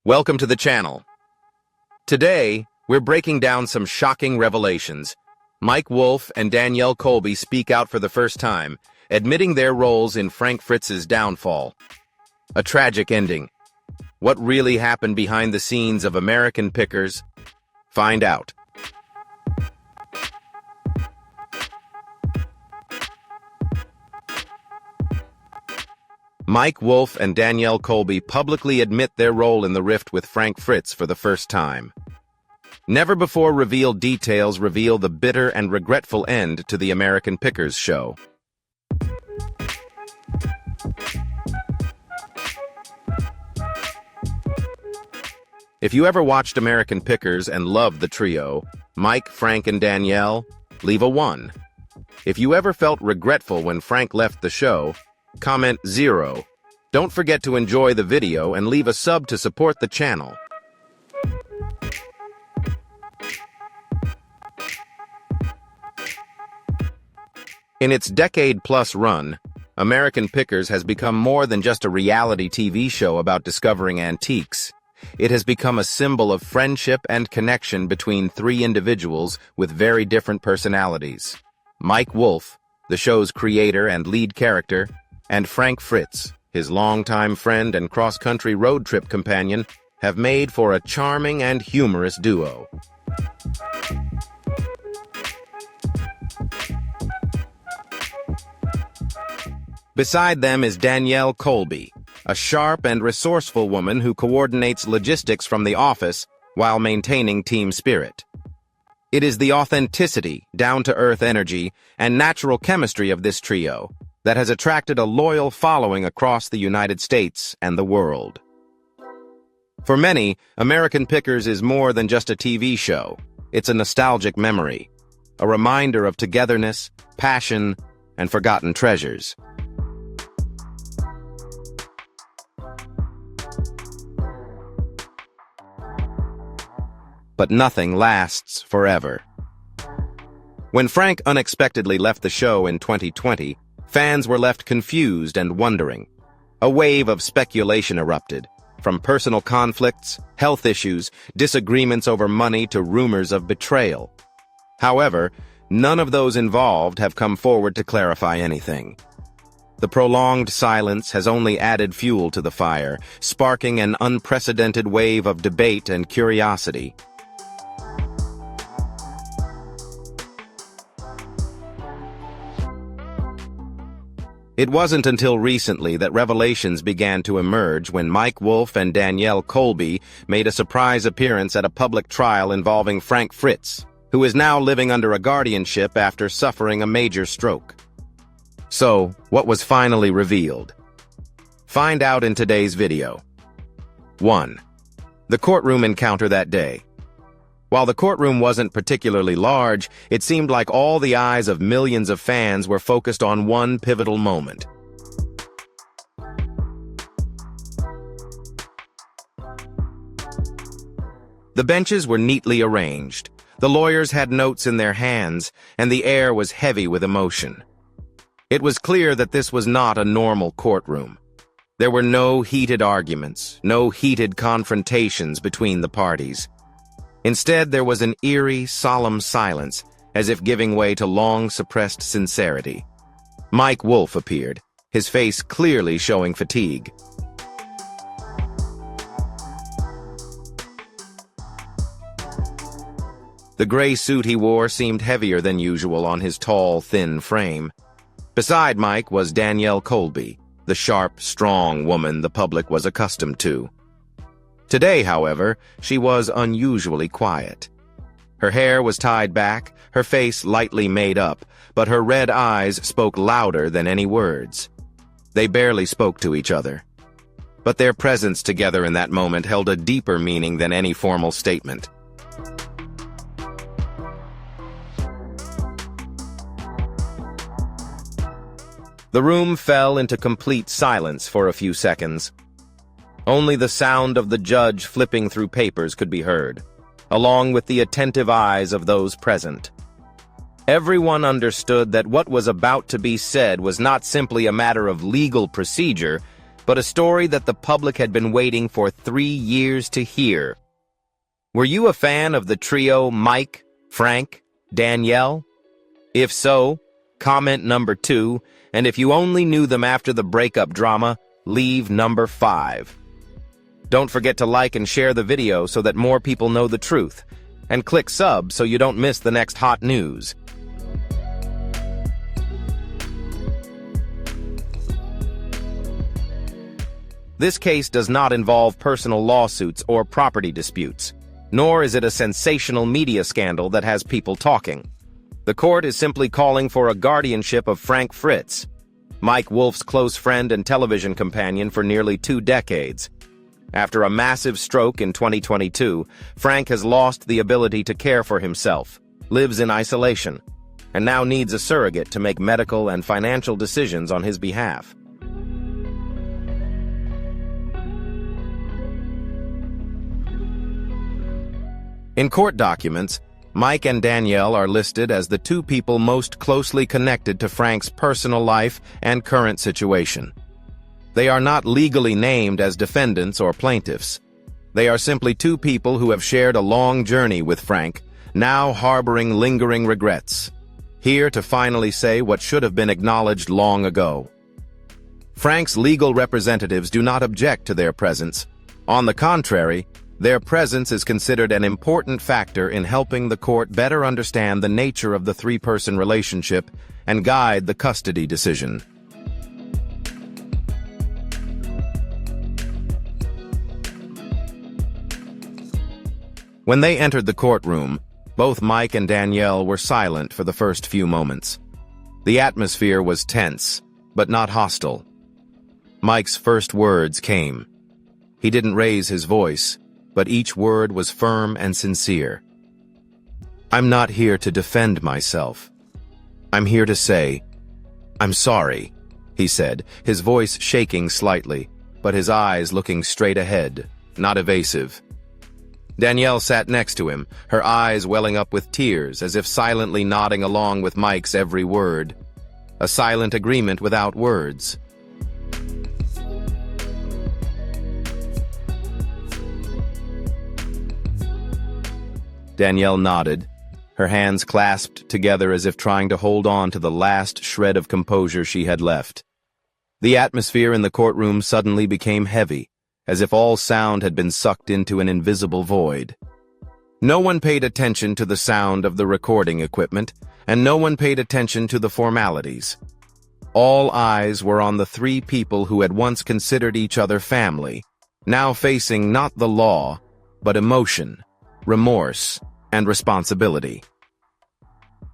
Welcome to the channel. Today, we're breaking down some shocking revelations. Wolfe and Danielle Colby speak out for the first time, admitting their roles in Frank Fritz's downfall. A tragic ending. What really happened behind the scenes of American Pickers? Find out. Wolfe and Danielle Colby publicly admit their role in the rift with Frank Fritz for the first time. Never before revealed details reveal the bitter and regretful end to the American Pickers show. If you ever watched American Pickers and loved the trio, Mike, Frank, and Danielle, leave a 1. If you ever felt regretful when Frank left the show, comment 0. Don't forget to enjoy the video and leave a sub to support the channel. In its decade-plus run, American Pickers has become more than just a reality TV show about discovering antiques. It has become a symbol of friendship and connection between three individuals with very different personalities. Wolfe, the show's creator and lead character, and Frank Fritz, his longtime friend and cross-country road trip companion, have made for a charming and humorous duo. Beside them is Danielle Colby, a sharp and resourceful woman who coordinates logistics from the office while maintaining team spirit. It is the authenticity, down-to-earth energy, and natural chemistry of this trio that has attracted a loyal following across the United States and the world. For many, American Pickers is more than just a TV show. It's a nostalgic memory, a reminder of togetherness, passion, and forgotten treasures. But nothing lasts forever. When Frank unexpectedly left the show in 2020, fans were left confused and wondering. A wave of speculation erupted, from personal conflicts, health issues, disagreements over money to rumors of betrayal. However, none of those involved have come forward to clarify anything. The prolonged silence has only added fuel to the fire, sparking an unprecedented wave of debate and curiosity. It wasn't until recently that revelations began to emerge when Wolfe and Danielle Colby made a surprise appearance at a public trial involving Frank Fritz, who is now living under a guardianship after suffering a major stroke. So, what was finally revealed? Find out in today's video. 1. The courtroom encounter that day. While the courtroom wasn't particularly large, it seemed like all the eyes of millions of fans were focused on one pivotal moment. The benches were neatly arranged. The lawyers had notes in their hands, and the air was heavy with emotion. It was clear that this was not a normal courtroom. There were no heated arguments, no heated confrontations between the parties. Instead, there was an eerie, solemn silence, as if giving way to long-suppressed sincerity. Wolfe appeared, his face clearly showing fatigue. The gray suit he wore seemed heavier than usual on his tall, thin frame. Beside Mike was Danielle Colby, the sharp, strong woman the public was accustomed to. Today, however, she was unusually quiet. Her hair was tied back, her face lightly made up, but her red eyes spoke louder than any words. They barely spoke to each other. But their presence together in that moment held a deeper meaning than any formal statement. The room fell into complete silence for a few seconds. Only the sound of the judge flipping through papers could be heard, along with the attentive eyes of those present. Everyone understood that what was about to be said was not simply a matter of legal procedure, but a story that the public had been waiting for 3 years to hear. Were you a fan of the trio Mike, Frank, Danielle? If so, comment number 2, and if you only knew them after the breakup drama, leave number 5. Don't forget to like and share the video so that more people know the truth, and click sub so you don't miss the next hot news. This case does not involve personal lawsuits or property disputes, nor is it a sensational media scandal that has people talking. The court is simply calling for a guardianship of Frank Fritz, Mike Wolfe's close friend and television companion for nearly 2 decades. After a massive stroke in 2022, Frank has lost the ability to care for himself, lives in isolation, and now needs a surrogate to make medical and financial decisions on his behalf. In court documents, Mike and Danielle are listed as the 2 people most closely connected to Frank's personal life and current situation. They are not legally named as defendants or plaintiffs. They are simply 2 people who have shared a long journey with Frank, now harboring lingering regrets, here to finally say what should have been acknowledged long ago. Frank's legal representatives do not object to their presence. On the contrary, their presence is considered an important factor in helping the court better understand the nature of the 3-person relationship and guide the custody decision. When they entered the courtroom, both Mike and Danielle were silent for the first few moments. The atmosphere was tense, but not hostile. Mike's first words came. He didn't raise his voice, but each word was firm and sincere. "I'm not here to defend myself. I'm here to say, I'm sorry," he said, his voice shaking slightly, but his eyes looking straight ahead, not evasive. Danielle sat next to him, her eyes welling up with tears, as if silently nodding along with Mike's every word. A silent agreement without words. Danielle nodded, her hands clasped together as if trying to hold on to the last shred of composure she had left. The atmosphere in the courtroom suddenly became heavy, as if all sound had been sucked into an invisible void. No one paid attention to the sound of the recording equipment, and no one paid attention to the formalities. All eyes were on the 3 people who had once considered each other family, now facing not the law, but emotion, remorse, and responsibility.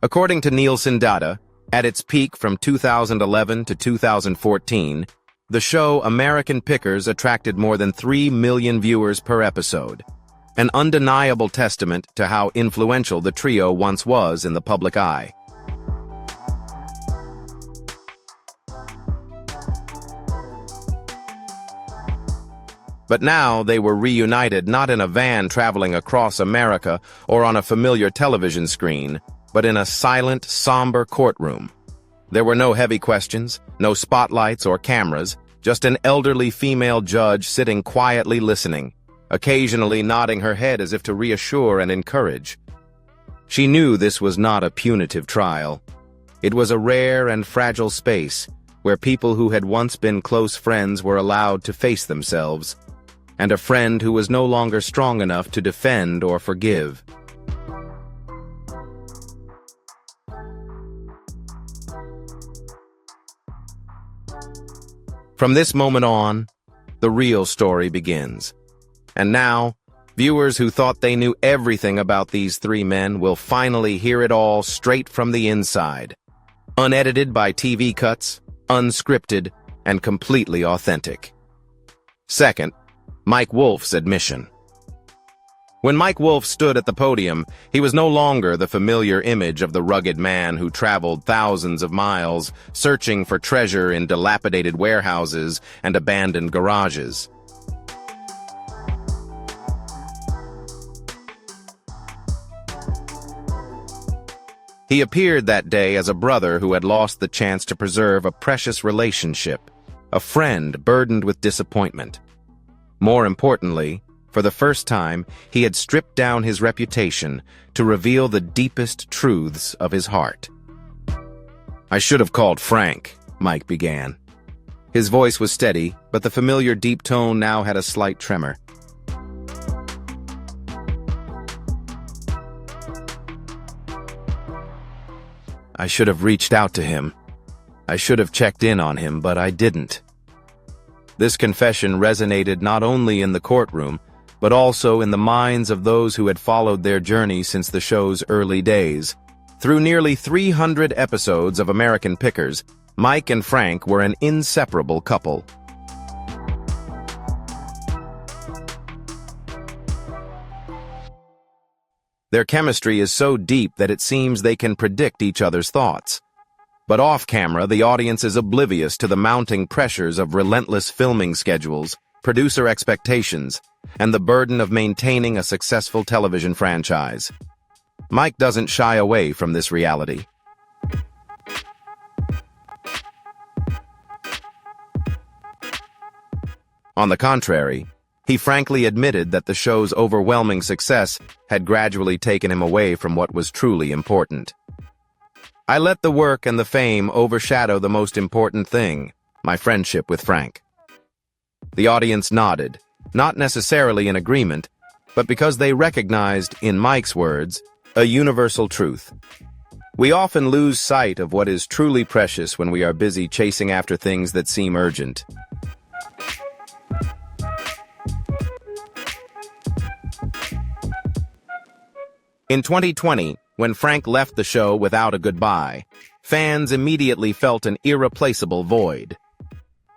According to Nielsen data, at its peak from 2011 to 2014, the show American Pickers attracted more than 3 million viewers per episode, an undeniable testament to how influential the trio once was in the public eye. But now they were reunited not in a van traveling across America or on a familiar television screen, but in a silent, somber courtroom. There were no heavy questions, no spotlights or cameras, just an elderly female judge sitting quietly listening, occasionally nodding her head as if to reassure and encourage. She knew this was not a punitive trial. It was a rare and fragile space where people who had once been close friends were allowed to face themselves, and a friend who was no longer strong enough to defend or forgive. From this moment on, the real story begins. And now, viewers who thought they knew everything about these 3 men will finally hear it all straight from the inside. Unedited by TV cuts, unscripted, and completely authentic. Second, Mike Wolfe's admission. When Mike Wolfe stood at the podium, he was no longer the familiar image of the rugged man who traveled thousands of miles, searching for treasure in dilapidated warehouses and abandoned garages. He appeared that day as a brother who had lost the chance to preserve a precious relationship, a friend burdened with disappointment. More importantly, for the first time, he had stripped down his reputation to reveal the deepest truths of his heart. "I should have called Frank," Mike began. His voice was steady, but the familiar deep tone now had a slight tremor. "I should have reached out to him. I should have checked in on him, but I didn't." This confession resonated not only in the courtroom, but also in the minds of those who had followed their journey since the show's early days. Through nearly 300 episodes of American Pickers, Mike and Frank were an inseparable couple. Their chemistry is so deep that it seems they can predict each other's thoughts. But off-camera, the audience is oblivious to the mounting pressures of relentless filming schedules, producer expectations, and the burden of maintaining a successful television franchise. Mike doesn't shy away from this reality. On the contrary, he frankly admitted that the show's overwhelming success had gradually taken him away from what was truly important. "I let the work and the fame overshadow the most important thing, my friendship with Frank." The audience nodded, not necessarily in agreement, but because they recognized, in Mike's words, a universal truth. We often lose sight of what is truly precious when we are busy chasing after things that seem urgent. In 2020, when Frank left the show without a goodbye, fans immediately felt an irreplaceable void.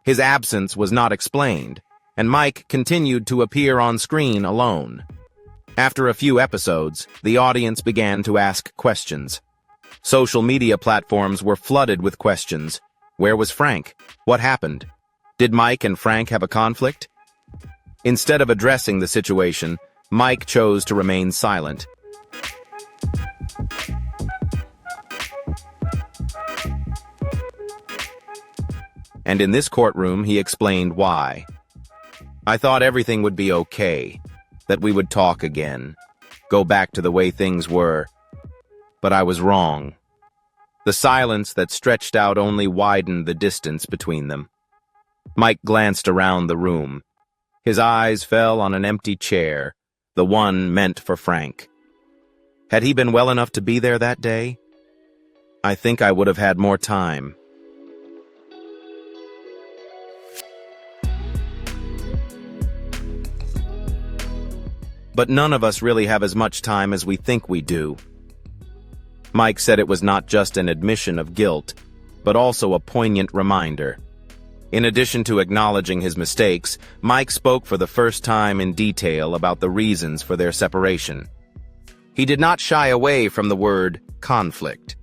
His absence was not explained, and Mike continued to appear on screen alone. After a few episodes, the audience began to ask questions. Social media platforms were flooded with questions. Where was Frank? What happened? Did Mike and Frank have a conflict? Instead of addressing the situation, Mike chose to remain silent. And in this courtroom, he explained why. "I thought everything would be okay, that we would talk again, go back to the way things were. But I was wrong." The silence that stretched out only widened the distance between them. Mike glanced around the room. His eyes fell on an empty chair, the one meant for Frank. Had he been well enough to be there that day? "I think I would have had more time." But none of us really have as much time as we think we do. Mike said it was not just an admission of guilt, but also a poignant reminder. In addition to acknowledging his mistakes, Mike spoke for the first time in detail about the reasons for their separation. He did not shy away from the word conflict.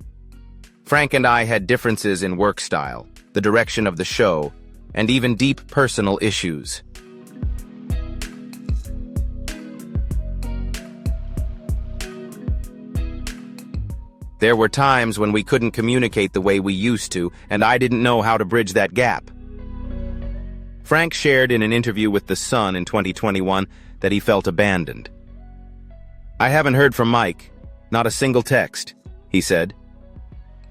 "Frank and I had differences in work style, the direction of the show, and even deep personal issues. There were times when we couldn't communicate the way we used to, and I didn't know how to bridge that gap." Frank shared in an interview with The Sun in 2021 that he felt abandoned. "I haven't heard from Mike, not a single text," he said.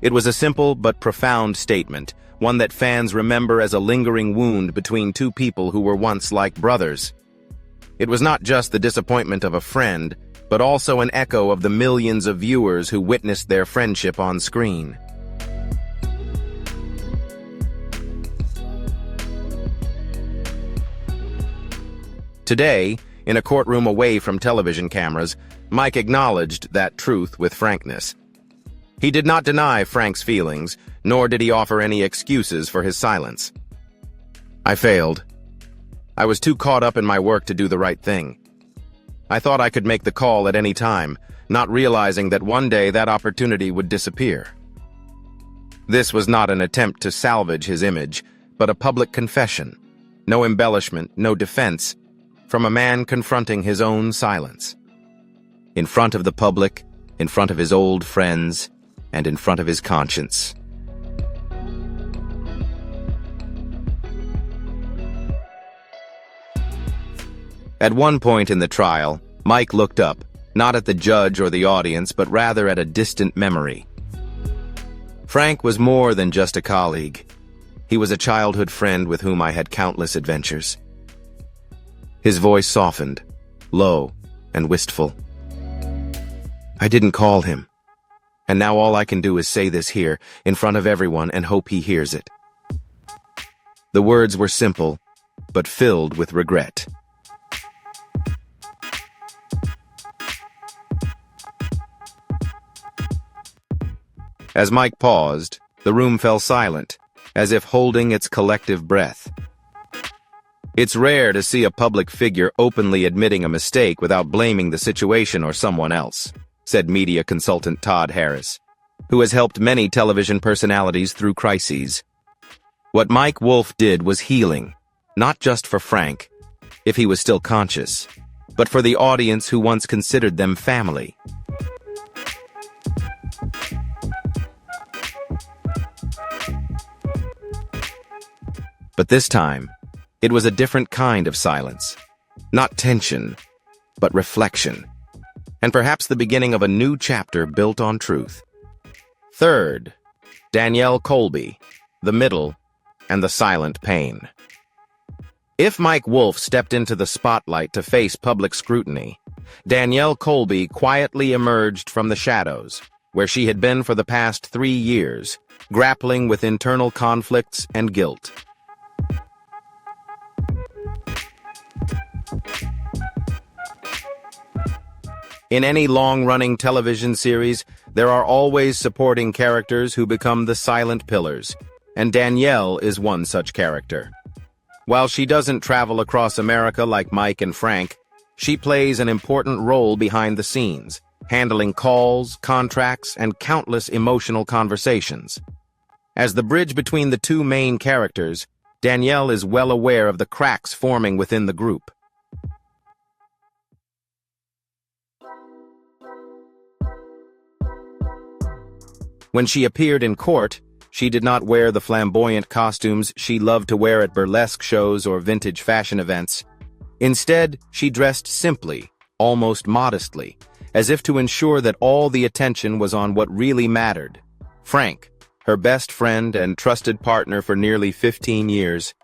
It was a simple but profound statement, one that fans remember as a lingering wound between two people who were once like brothers. It was not just the disappointment of a friend, but also an echo of the millions of viewers who witnessed their friendship on screen. Today, in a courtroom away from television cameras, Mike acknowledged that truth with frankness. He did not deny Frank's feelings, nor did he offer any excuses for his silence. "I failed. I was too caught up in my work to do the right thing. I thought I could make the call at any time, not realizing that one day that opportunity would disappear." This was not an attempt to salvage his image, but a public confession. No embellishment, no defense, from a man confronting his own silence. In front of the public, in front of his old friends, and in front of his conscience. At one point in the trial, Mike looked up, not at the judge or the audience, but rather at a distant memory. Frank was more than just a colleague. He was a childhood friend with whom I had countless adventures. His voice softened, low and wistful. I didn't call him, and now all I can do is say this here, in front of everyone, and hope he hears it. The words were simple, but filled with regret. As Mike paused, the room fell silent, as if holding its collective breath. It's rare to see a public figure openly admitting a mistake without blaming the situation or someone else, said media consultant Todd Harris, who has helped many television personalities through crises. What Mike Wolfe did was healing, not just for Frank, if he was still conscious, but for the audience who once considered them family. But this time, it was a different kind of silence. Not tension, but reflection. And perhaps the beginning of a new chapter built on truth. Third, Danielle Colby, the middle, and the silent pain. If Mike Wolfe stepped into the spotlight to face public scrutiny, Danielle Colby quietly emerged from the shadows, where she had been for the past 3 years, grappling with internal conflicts and guilt. In any long-running television series, there are always supporting characters who become the silent pillars, and Danielle is one such character. While she doesn't travel across America like Mike and Frank, she plays an important role behind the scenes, handling calls, contracts, and countless emotional conversations. As the bridge between the two main characters, Danielle is well aware of the cracks forming within the group. When she appeared in court, she did not wear the flamboyant costumes she loved to wear at burlesque shows or vintage fashion events. Instead, she dressed simply, almost modestly, as if to ensure that all the attention was on what really mattered. Frank, her best friend and trusted partner for nearly 15 years.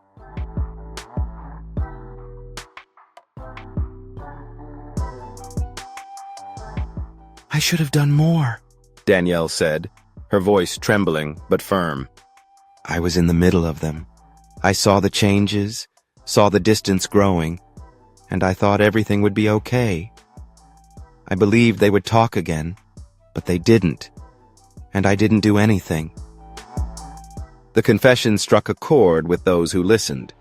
"I should have done more," Danielle said, her voice trembling but firm. "I was in the middle of them. I saw the changes, saw the distance growing, and I thought everything would be okay. I believed they would talk again, but they didn't, and I didn't do anything." The confession struck a chord with those who listened.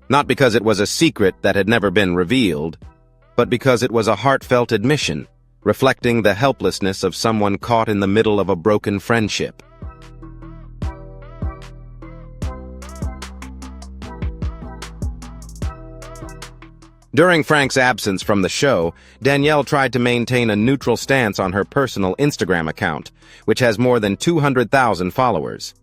Not because it was a secret that had never been revealed, but because it was a heartfelt admission, reflecting the helplessness of someone caught in the middle of a broken friendship. During Frank's absence from the show, Danielle tried to maintain a neutral stance on her personal Instagram account, which has more than 200,000 followers.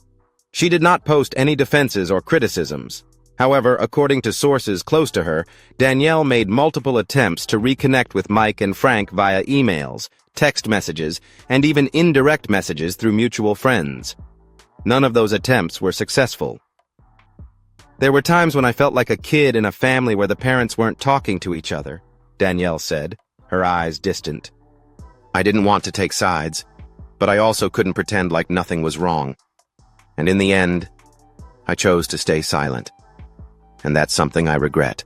She did not post any defenses or criticisms. However, according to sources close to her, Danielle made multiple attempts to reconnect with Mike and Frank via emails, text messages, and even indirect messages through mutual friends. None of those attempts were successful. "There were times when I felt like a kid in a family where the parents weren't talking to each other," Danielle said, her eyes distant. "I didn't want to take sides, but I also couldn't pretend like nothing was wrong. And in the end, I chose to stay silent. And that's something I regret."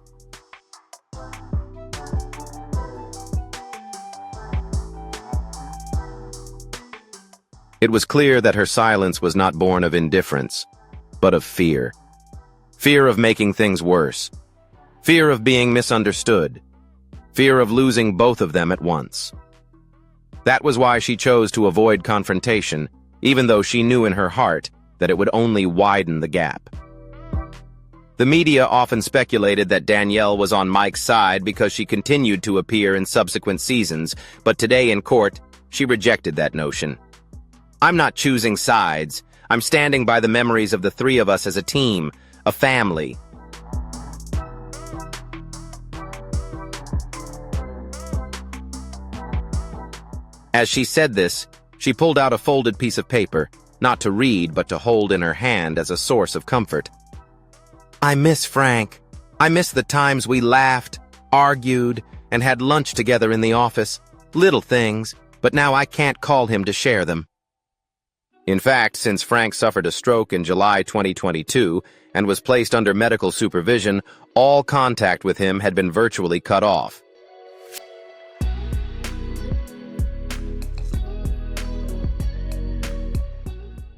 It was clear that her silence was not born of indifference, but of fear. Fear of making things worse. Fear of being misunderstood. Fear of losing both of them at once. That was why she chose to avoid confrontation, even though she knew in her heart that it would only widen the gap. The media often speculated that Danielle was on Mike's side because she continued to appear in subsequent seasons, but today in court, she rejected that notion. "I'm not choosing sides. I'm standing by the memories of the three of us as a team, a family." As she said this, she pulled out a folded piece of paper, not to read but to hold in her hand as a source of comfort. "I miss Frank. I miss the times we laughed, argued, and had lunch together in the office. Little things, but now I can't call him to share them." In fact, since Frank suffered a stroke in July 2022 and was placed under medical supervision, all contact with him had been virtually cut off.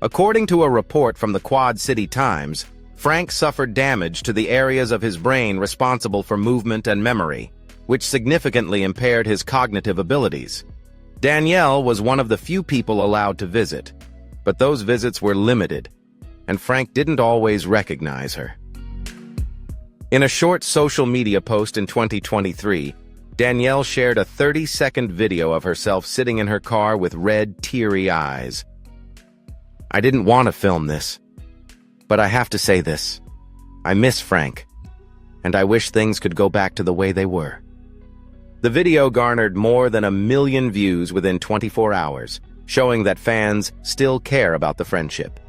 According to a report from the Quad City Times, Frank suffered damage to the areas of his brain responsible for movement and memory, which significantly impaired his cognitive abilities. Danielle was one of the few people allowed to visit, but those visits were limited, and Frank didn't always recognize her. In a short social media post in 2023, Danielle shared a 30-second video of herself sitting in her car with red, teary eyes. "I didn't want to film this, but I have to say this. I miss Frank, and I wish things could go back to the way they were." The video garnered more than 1 million views within 24 hours, showing that fans still care about the friendship.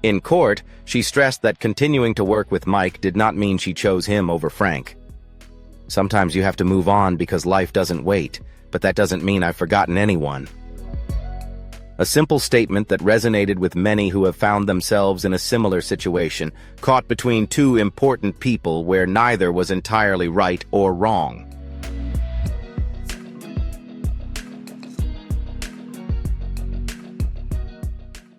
In court, she stressed that continuing to work with Mike did not mean she chose him over Frank. "Sometimes you have to move on because life doesn't wait, but that doesn't mean I've forgotten anyone." A simple statement that resonated with many who have found themselves in a similar situation, caught between two important people where neither was entirely right or wrong.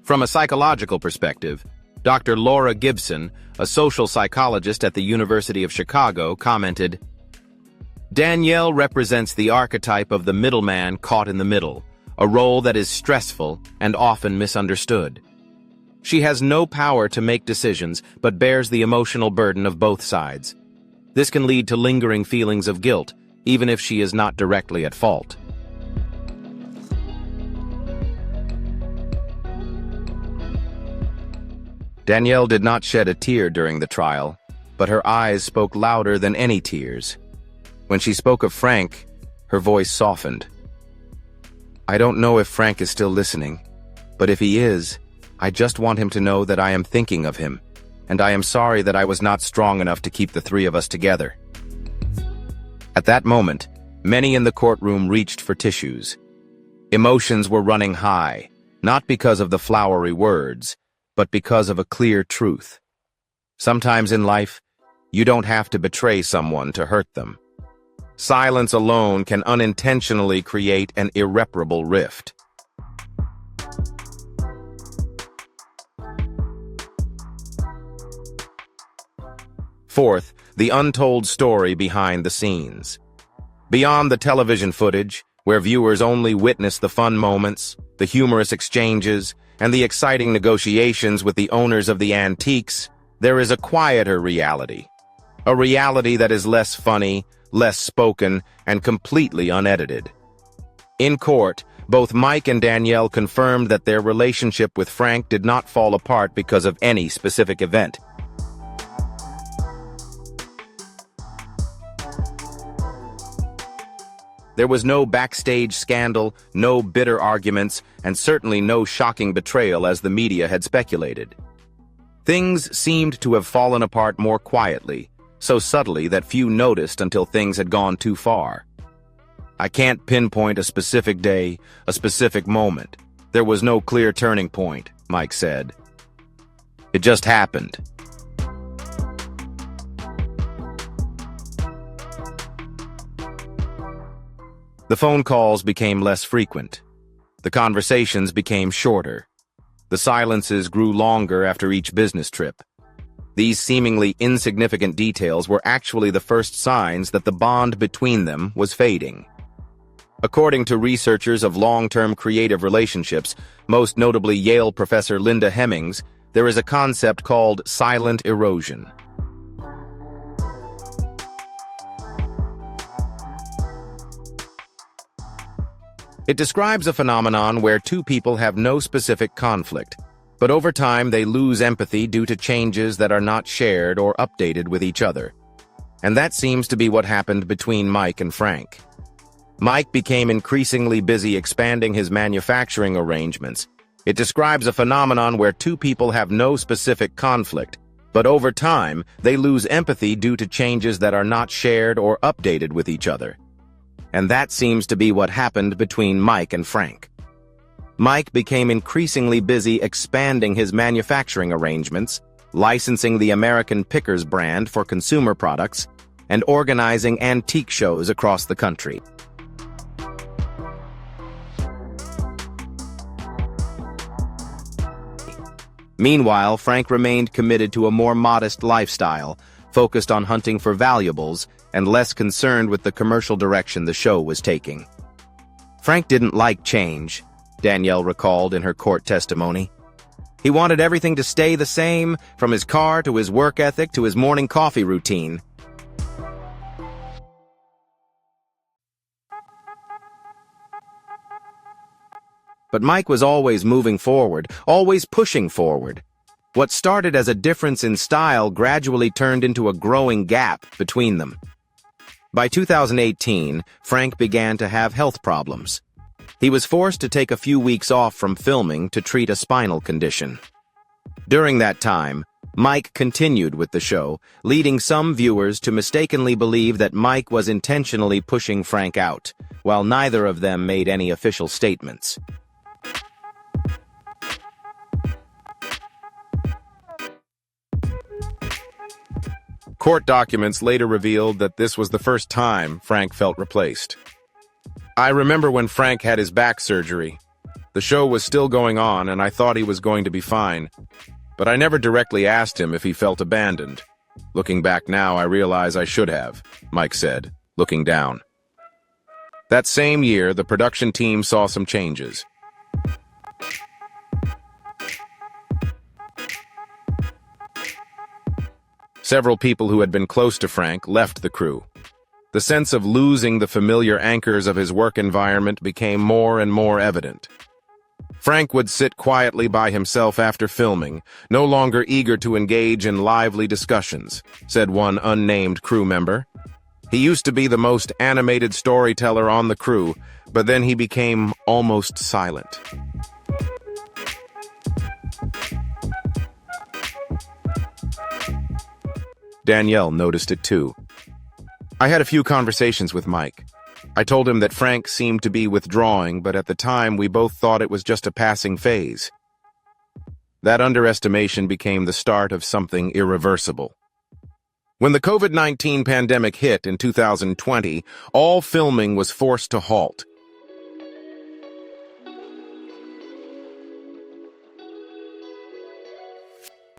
From a psychological perspective, Dr. Laura Gibson, a social psychologist at the University of Chicago, commented, "Danielle represents the archetype of the middleman caught in the middle, a role that is stressful and often misunderstood. She has no power to make decisions, but bears the emotional burden of both sides. This can lead to lingering feelings of guilt, even if she is not directly at fault." Danielle did not shed a tear during the trial, but her eyes spoke louder than any tears. When she spoke of Frank, her voice softened. "I don't know if Frank is still listening, but if he is, I just want him to know that I am thinking of him, and I am sorry that I was not strong enough to keep the three of us together." At that moment, many in the courtroom reached for tissues. Emotions were running high, not because of the flowery words, but because of a clear truth. Sometimes in life, you don't have to betray someone to hurt them. Silence alone can unintentionally create an irreparable rift. Fourth, the untold story behind the scenes. Beyond the television footage, where viewers only witness the fun moments, the humorous exchanges, and the exciting negotiations with the owners of the antiques, there is a quieter reality. A reality that is less funny, less spoken, and completely unedited. In court, both Mike and Danielle confirmed that their relationship with Frank did not fall apart because of any specific event. There was no backstage scandal, no bitter arguments, and certainly no shocking betrayal as the media had speculated. Things seemed to have fallen apart more quietly, so subtly that few noticed until things had gone too far. "I can't pinpoint a specific day, a specific moment. There was no clear turning point," Mike said. "It just happened." The phone calls became less frequent. The conversations became shorter. The silences grew longer after each business trip. These seemingly insignificant details were actually the first signs that the bond between them was fading. According to researchers of long-term creative relationships, most notably Yale professor Linda Hemmings, there is a concept called silent erosion. It describes a phenomenon where two people have no specific conflict, But over time, they lose empathy due to changes that are not shared or updated with each other. And that seems to be what happened between Mike and Frank. Mike became increasingly busy expanding his manufacturing arrangements. It describes a phenomenon where two people have no specific conflict, but over time, they lose empathy due to changes that are not shared or updated with each other. And that seems to be what happened between Mike and Frank. Mike became increasingly busy expanding his manufacturing arrangements, licensing the American Pickers brand for consumer products, and organizing antique shows across the country. Meanwhile, Frank remained committed to a more modest lifestyle, focused on hunting for valuables and less concerned with the commercial direction the show was taking. Frank didn't like change, Danielle recalled in her court testimony. He wanted everything to stay the same, from his car to his work ethic to his morning coffee routine. But Mike was always moving forward, always pushing forward. What started as a difference in style gradually turned into a growing gap between them. By 2018, Frank began to have health problems. He was forced to take a few weeks off from filming to treat a spinal condition. During that time, Mike continued with the show, leading some viewers to mistakenly believe that Mike was intentionally pushing Frank out, while neither of them made any official statements. Court documents later revealed that this was the first time Frank felt replaced. I remember when Frank had his back surgery. The show was still going on and I thought he was going to be fine, but I never directly asked him if he felt abandoned. Looking back now, I realize I should have, Mike said, looking down. That same year, the production team saw some changes. Several people who had been close to Frank left the crew. The sense of losing the familiar anchors of his work environment became more and more evident. Frank would sit quietly by himself after filming, no longer eager to engage in lively discussions, said one unnamed crew member. He used to be the most animated storyteller on the crew, but then he became almost silent. Danielle noticed it too. I had a few conversations with Mike. I told him that Frank seemed to be withdrawing, but at the time we both thought it was just a passing phase. That underestimation became the start of something irreversible. When the COVID-19 pandemic hit in 2020, all filming was forced to halt.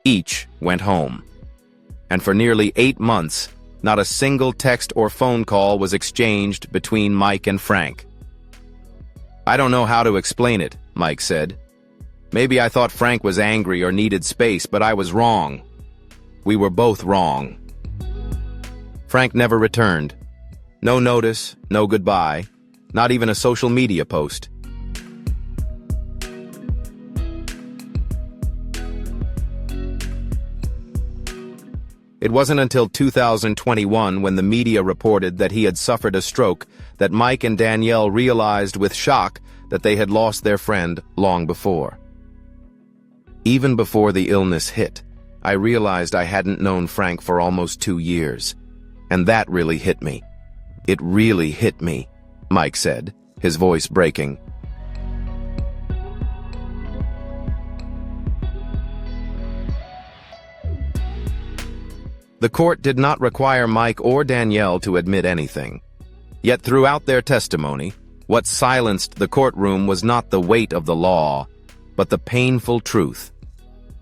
Each went home. And for nearly 8 months, not a single text or phone call was exchanged between Mike and Frank. I don't know how to explain it, Mike said. Maybe I thought Frank was angry or needed space, but I was wrong. We were both wrong. Frank never returned. No notice, no goodbye, not even a social media post. It wasn't until 2021, when the media reported that he had suffered a stroke, that Mike and Danielle realized with shock that they had lost their friend long before. Even before the illness hit, I realized I hadn't known Frank for almost 2 years. And that really hit me. It really hit me, Mike said, his voice breaking. The court did not require Mike or Danielle to admit anything. Yet throughout their testimony, what silenced the courtroom was not the weight of the law, but the painful truth.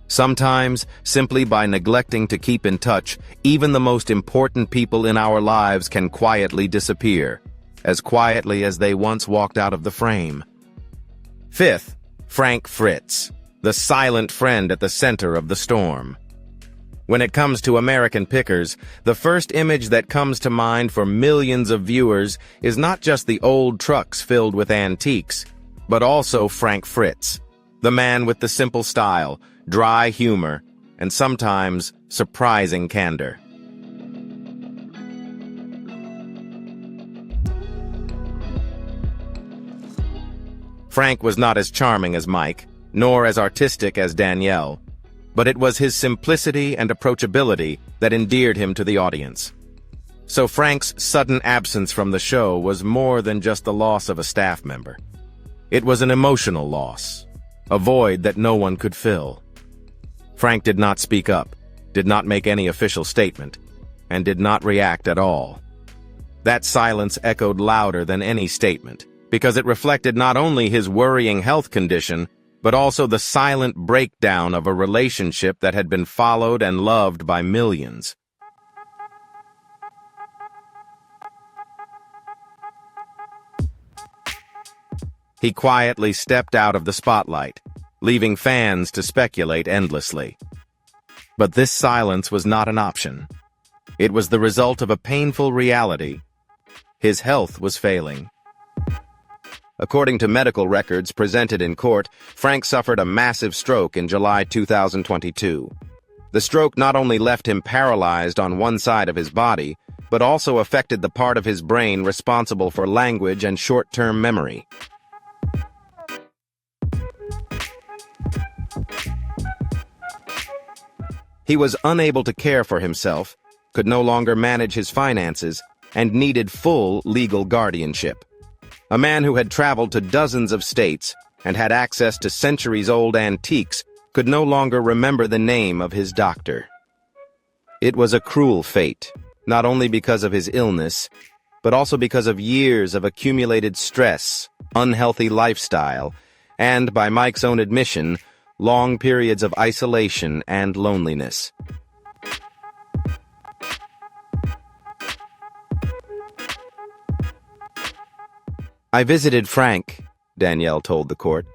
Sometimes, simply by neglecting to keep in touch, even the most important people in our lives can quietly disappear, as quietly as they once walked out of the frame. Fifth, Frank Fritz, the silent friend at the center of the storm. When it comes to American Pickers, the first image that comes to mind for millions of viewers is not just the old trucks filled with antiques, but also Frank Fritz, the man with the simple style, dry humor, and sometimes surprising candor. Frank was not as charming as Mike, nor as artistic as Danielle, but it was his simplicity and approachability that endeared him to the audience. So Frank's sudden absence from the show was more than just the loss of a staff member. It was an emotional loss, a void that no one could fill. Frank did not speak up, did not make any official statement, and did not react at all. That silence echoed louder than any statement, because it reflected not only his worrying health condition, but also the silent breakdown of a relationship that had been followed and loved by millions. He quietly stepped out of the spotlight, leaving fans to speculate endlessly. But this silence was not an option. It was the result of a painful reality. His health was failing. According to medical records presented in court, Frank suffered a massive stroke in July 2022. The stroke not only left him paralyzed on one side of his body, but also affected the part of his brain responsible for language and short-term memory. He was unable to care for himself, could no longer manage his finances, and needed full legal guardianship. A man who had traveled to dozens of states and had access to centuries-old antiques could no longer remember the name of his doctor. It was a cruel fate, not only because of his illness, but also because of years of accumulated stress, unhealthy lifestyle, and, by Mike's own admission, long periods of isolation and loneliness. "I visited Frank," Danielle told the court.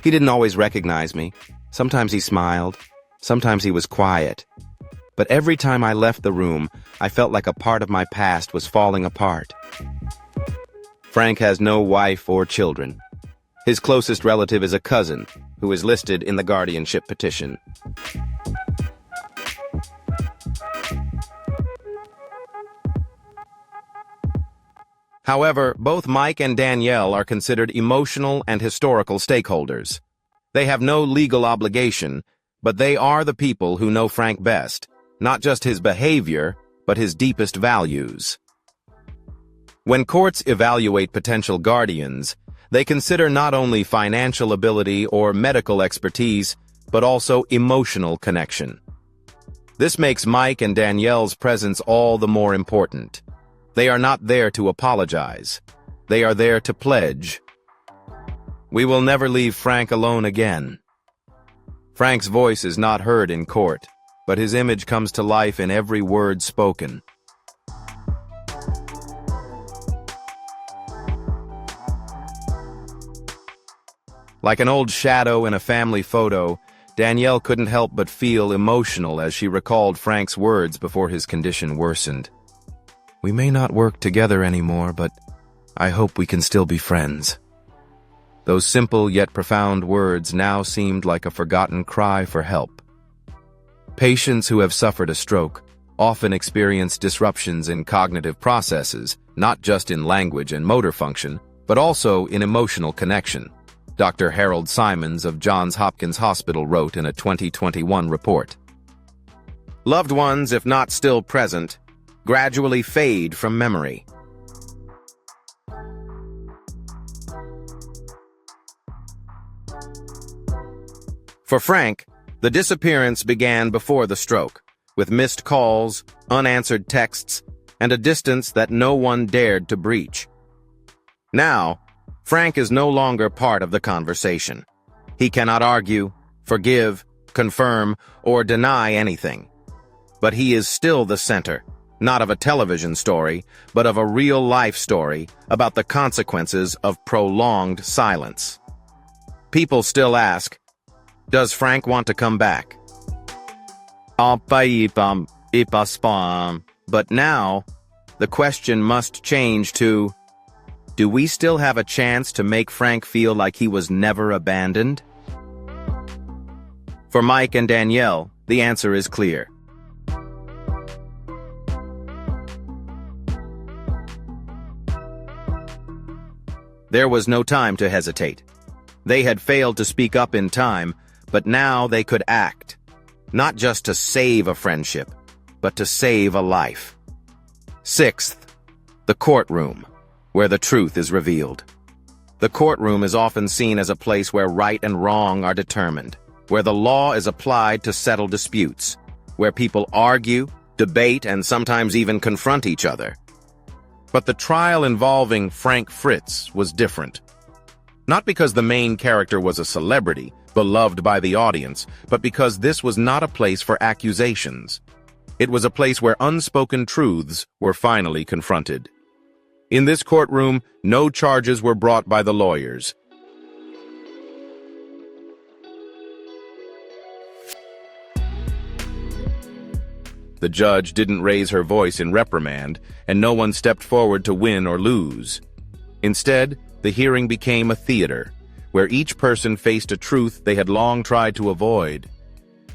"He didn't always recognize me. Sometimes he smiled, sometimes he was quiet. But every time I left the room, I felt like a part of my past was falling apart." Frank has no wife or children. His closest relative is a cousin, who is listed in the guardianship petition. However, both Mike and Danielle are considered emotional and historical stakeholders. They have no legal obligation, but they are the people who know Frank best, not just his behavior, but his deepest values. When courts evaluate potential guardians, they consider not only financial ability or medical expertise, but also emotional connection. This makes Mike and Danielle's presence all the more important. They are not there to apologize. They are there to pledge. "We will never leave Frank alone again." Frank's voice is not heard in court, but his image comes to life in every word spoken. Like an old shadow in a family photo, Danielle couldn't help but feel emotional as she recalled Frank's words before his condition worsened. "We may not work together anymore, but I hope we can still be friends." Those simple yet profound words now seemed like a forgotten cry for help. Patients who have suffered a stroke often experience disruptions in cognitive processes, not just in language and motor function, but also in emotional connection, Dr. Harold Simons of Johns Hopkins Hospital wrote in a 2021 report. Loved ones, if not still present, gradually fade from memory. For Frank, the disappearance began before the stroke, with missed calls, unanswered texts, and a distance that no one dared to breach. Now, Frank is no longer part of the conversation. He cannot argue, forgive, confirm, or deny anything. But he is still the center, not of a television story, but of a real-life story about the consequences of prolonged silence. People still ask, does Frank want to come back? But now, the question must change to, do we still have a chance to make Frank feel like he was never abandoned? For Mike and Danielle, the answer is clear. There was no time to hesitate. They had failed to speak up in time, but now they could act. Not just to save a friendship, but to save a life. Sixth, the courtroom, where the truth is revealed. The courtroom is often seen as a place where right and wrong are determined, where the law is applied to settle disputes, where people argue, debate, and sometimes even confront each other. But the trial involving Frank Fritz was different. Not because the main character was a celebrity, beloved by the audience, but because this was not a place for accusations. It was a place where unspoken truths were finally confronted. In this courtroom, no charges were brought by the lawyers. The judge didn't raise her voice in reprimand, and no one stepped forward to win or lose. Instead, the hearing became a theater, where each person faced a truth they had long tried to avoid,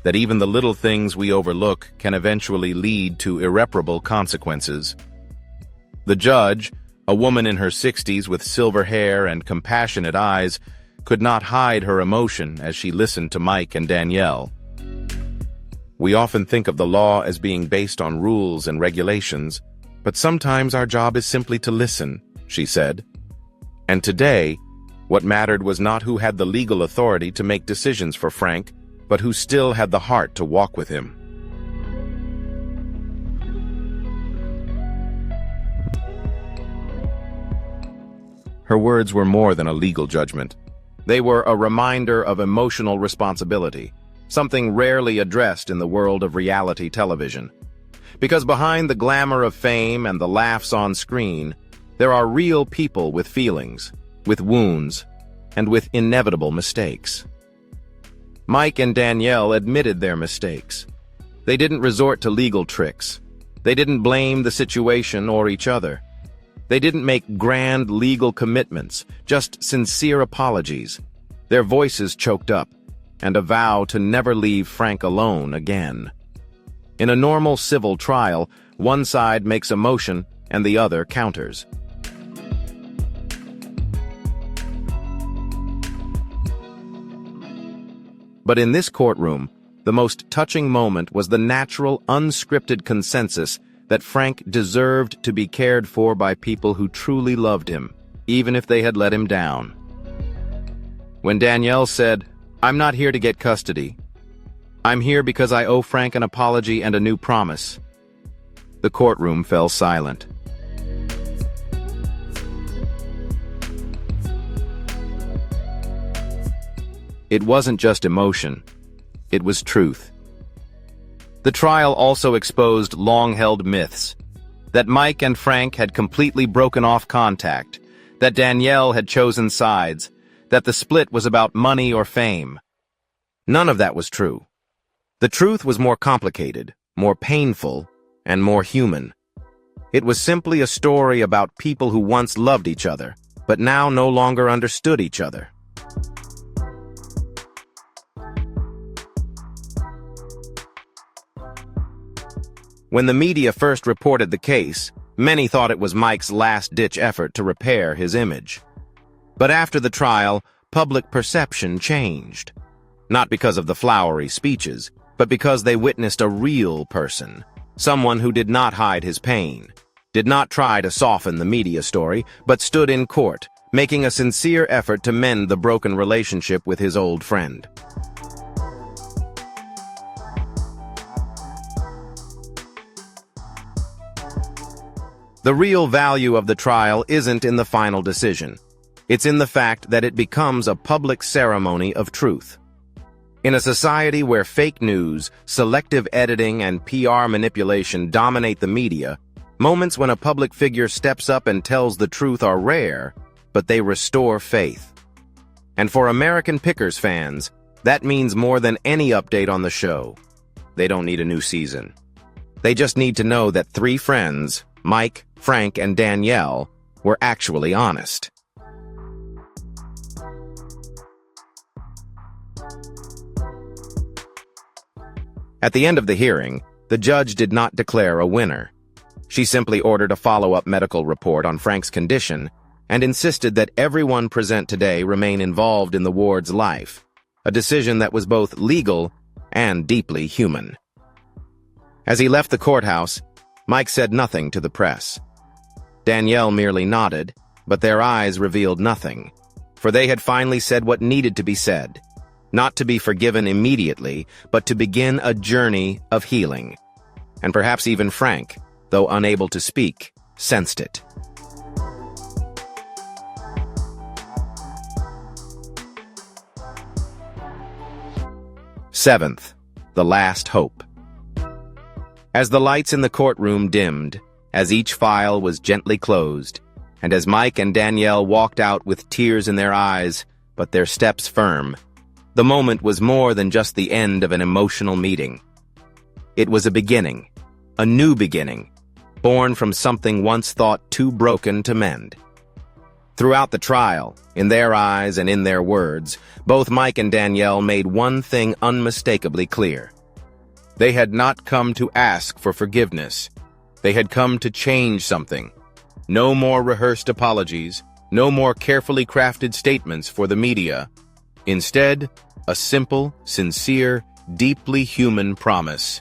that even the little things we overlook can eventually lead to irreparable consequences. The judge, a woman in her 60s with silver hair and compassionate eyes, could not hide her emotion as she listened to Mike and Danielle. We often think of the law as being based on rules and regulations, but sometimes our job is simply to listen, she said. And today, what mattered was not who had the legal authority to make decisions for Frank, but who still had the heart to walk with him. Her words were more than a legal judgment. They were a reminder of emotional responsibility, something rarely addressed in the world of reality television. Because behind the glamour of fame and the laughs on screen, there are real people with feelings, with wounds, and with inevitable mistakes. Mike and Danielle admitted their mistakes. They didn't resort to legal tricks. They didn't blame the situation or each other. They didn't make grand legal commitments, just sincere apologies, their voices choked up, and a vow to never leave Frank alone again. In a normal civil trial, one side makes a motion and the other counters. But in this courtroom, the most touching moment was the natural, unscripted consensus that Frank deserved to be cared for by people who truly loved him, even if they had let him down. When Danielle said, "I'm not here to get custody. I'm here because I owe Frank an apology and a new promise," the courtroom fell silent. It wasn't just emotion, it was truth. The trial also exposed long-held myths, that Mike and Frank had completely broken off contact, that Danielle had chosen sides, that the split was about money or fame. None of that was true. The truth was more complicated, more painful, and more human. It was simply a story about people who once loved each other, but now no longer understood each other. When the media first reported the case, many thought it was Mike's last-ditch effort to repair his image. But after the trial, public perception changed. Not because of the flowery speeches, but because they witnessed a real person, someone who did not hide his pain, did not try to soften the media story, but stood in court, making a sincere effort to mend the broken relationship with his old friend. The real value of the trial isn't in the final decision. It's in the fact that it becomes a public ceremony of truth. In a society where fake news, selective editing, and PR manipulation dominate the media, moments when a public figure steps up and tells the truth are rare, but they restore faith. And for American Pickers fans, that means more than any update on the show. They don't need a new season. They just need to know that three friends, Mike, Frank, and Danielle, were actually honest. At the end of the hearing, the judge did not declare a winner. She simply ordered a follow-up medical report on Frank's condition and insisted that everyone present today remain involved in the ward's life, a decision that was both legal and deeply human. As he left the courthouse, Mike said nothing to the press. Danielle merely nodded, but their eyes revealed nothing, for they had finally said what needed to be said, not to be forgiven immediately, but to begin a journey of healing. And perhaps even Frank, though unable to speak, sensed it. Seventh, the last hope. As the lights in the courtroom dimmed, as each file was gently closed, and as Mike and Danielle walked out with tears in their eyes, but their steps firm, the moment was more than just the end of an emotional meeting. It was a beginning, a new beginning, born from something once thought too broken to mend. Throughout the trial, in their eyes and in their words, both Mike and Danielle made one thing unmistakably clear. They had not come to ask for forgiveness. They had come to change something. No more rehearsed apologies, no more carefully crafted statements for the media. Instead, a simple, sincere, deeply human promise.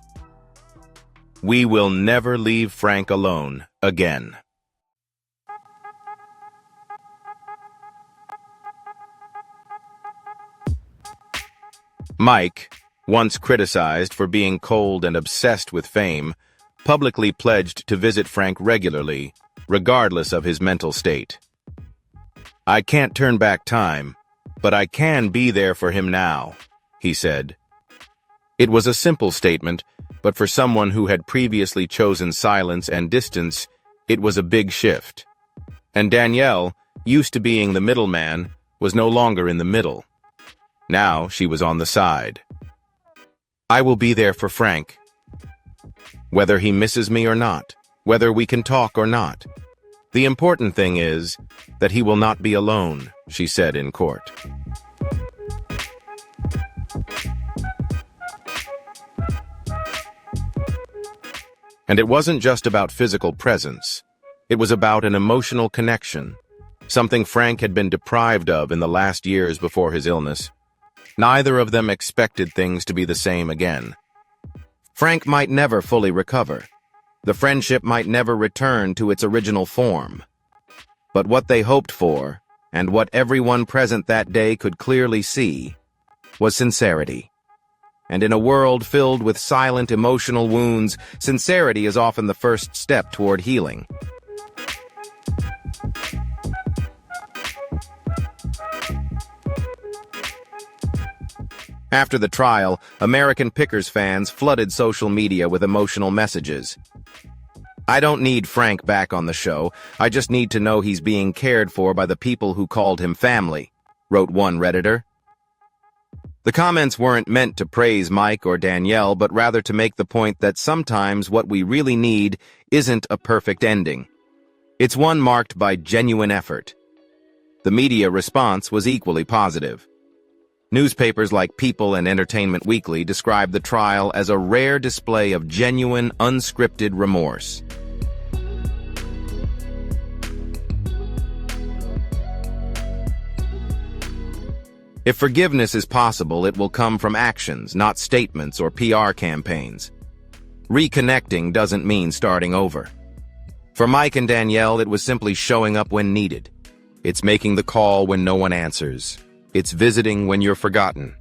We will never leave Frank alone again. Mike, once criticized for being cold and obsessed with fame, publicly pledged to visit Frank regularly, regardless of his mental state. I can't turn back time, but I can be there for him now, he said. It was a simple statement, but for someone who had previously chosen silence and distance, it was a big shift. And Danielle, used to being the middleman, was no longer in the middle. Now she was on the side. I will be there for Frank. Whether he misses me or not, whether we can talk or not. The important thing is that he will not be alone, she said in court. And it wasn't just about physical presence. It was about an emotional connection, something Frank had been deprived of in the last years before his illness. Neither of them expected things to be the same again. Frank might never fully recover. The friendship might never return to its original form. But what they hoped for, and what everyone present that day could clearly see, was sincerity. And in a world filled with silent emotional wounds, sincerity is often the first step toward healing. After the trial, American Pickers fans flooded social media with emotional messages. I don't need Frank back on the show. I just need to know he's being cared for by the people who called him family, wrote one Redditor. The comments weren't meant to praise Mike or Danielle, but rather to make the point that sometimes what we really need isn't a perfect ending. It's one marked by genuine effort. The media response was equally positive. Newspapers like People and Entertainment Weekly described the trial as a rare display of genuine, unscripted remorse. If forgiveness is possible, it will come from actions, not statements or PR campaigns. Reconnecting doesn't mean starting over. For Mike and Danielle, it was simply showing up when needed. It's making the call when no one answers. It's visiting when you're forgotten.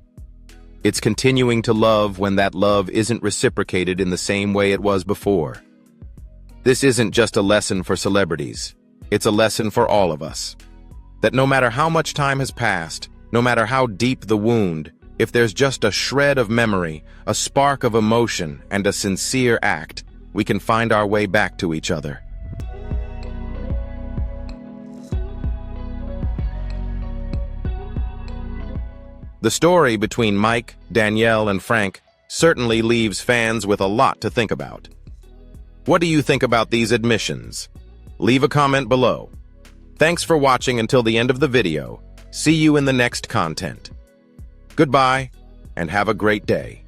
It's continuing to love when that love isn't reciprocated in the same way it was before. This isn't just a lesson for celebrities. It's a lesson for all of us. That no matter how much time has passed, no matter how deep the wound, if there's just a shred of memory, a spark of emotion, and a sincere act, we can find our way back to each other. The story between Mike, Danielle, and Frank certainly leaves fans with a lot to think about. What do you think about these admissions? Leave a comment below. Thanks for watching until the end of the video. See you in the next content. Goodbye, and have a great day.